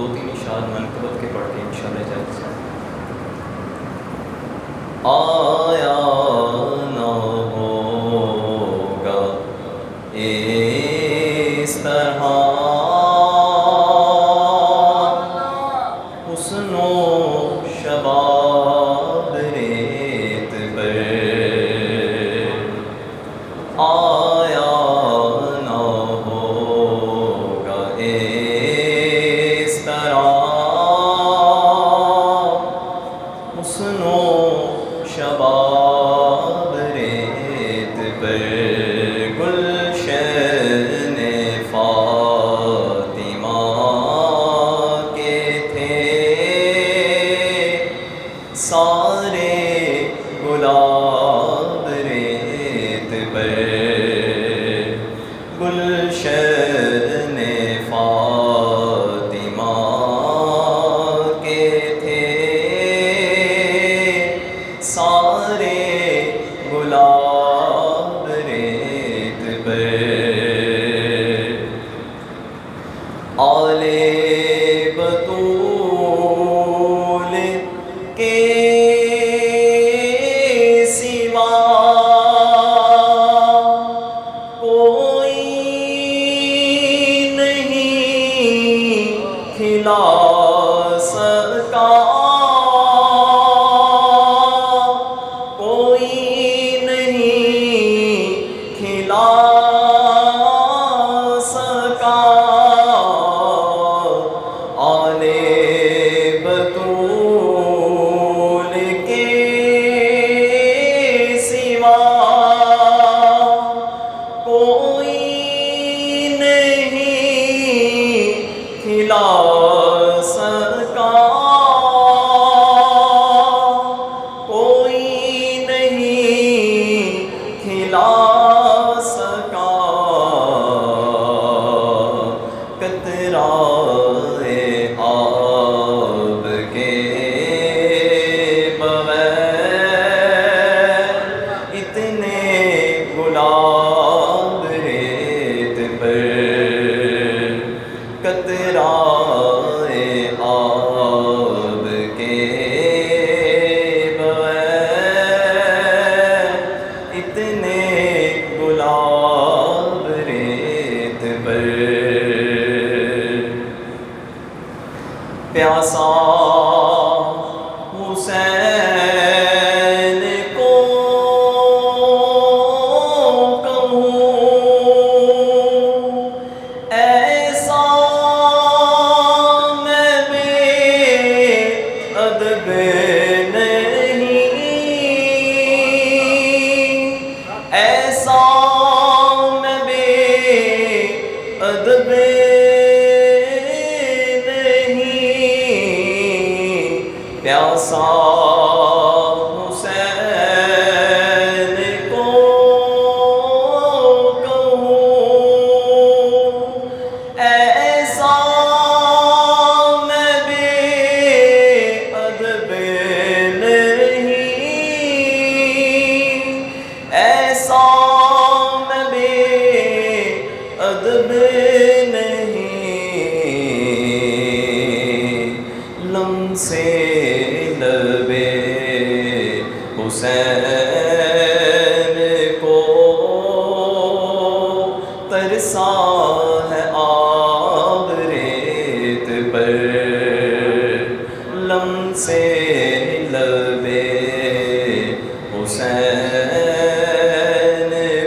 دو تین اشعار منقبت کے پڑھ کے انشاءاللہ اجازت سے آیا نہ ہوگا اس طرح حسن و شباب ریت پر آیا نہ ہوگا اس طرح حسن و شباب ریت پر گلشن فاطمہ کے تھے سارے گلاب ریت پر گلشن فاطمہ کے تھے سارے گلاب ریت پر آل بطول کے سوا کوئی نہیں کھلا سکا کوئی نہیں کھلا سکا آل بطول کے سوا کوئی نہیں کھلا سکا کوئی نہیں کھلا سکا قطرہ آب کے بغیر اتنے گلاب ریت پر قطرہ آب کے بغیر اتنے گلاب ریت پر پیاسا حسین کو کہوں ایسا میں بے ادب نہیں ایسا میں بے ادب پیاسا حسین کو کہوں ایسا میں بے ادب نہیں ایسا میں بے ادب نہیں لم سے لبے حسین کو ترسا ہے آب ریت پر لم سے لبے حسین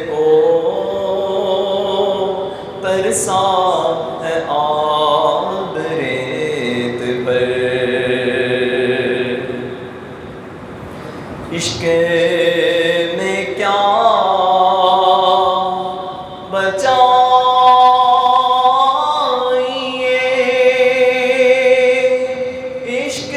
کو ترسا ہے آب ریت پر عشق میں کیا بچائیے عشق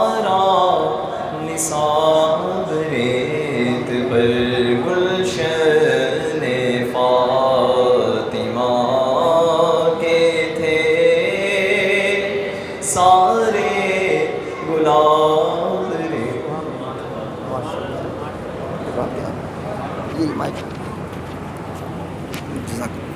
سارا نثار ریت پر گلشن فاطمہ کے تھے سارے گلاب ریت. یہ مائک جزاک اللہ.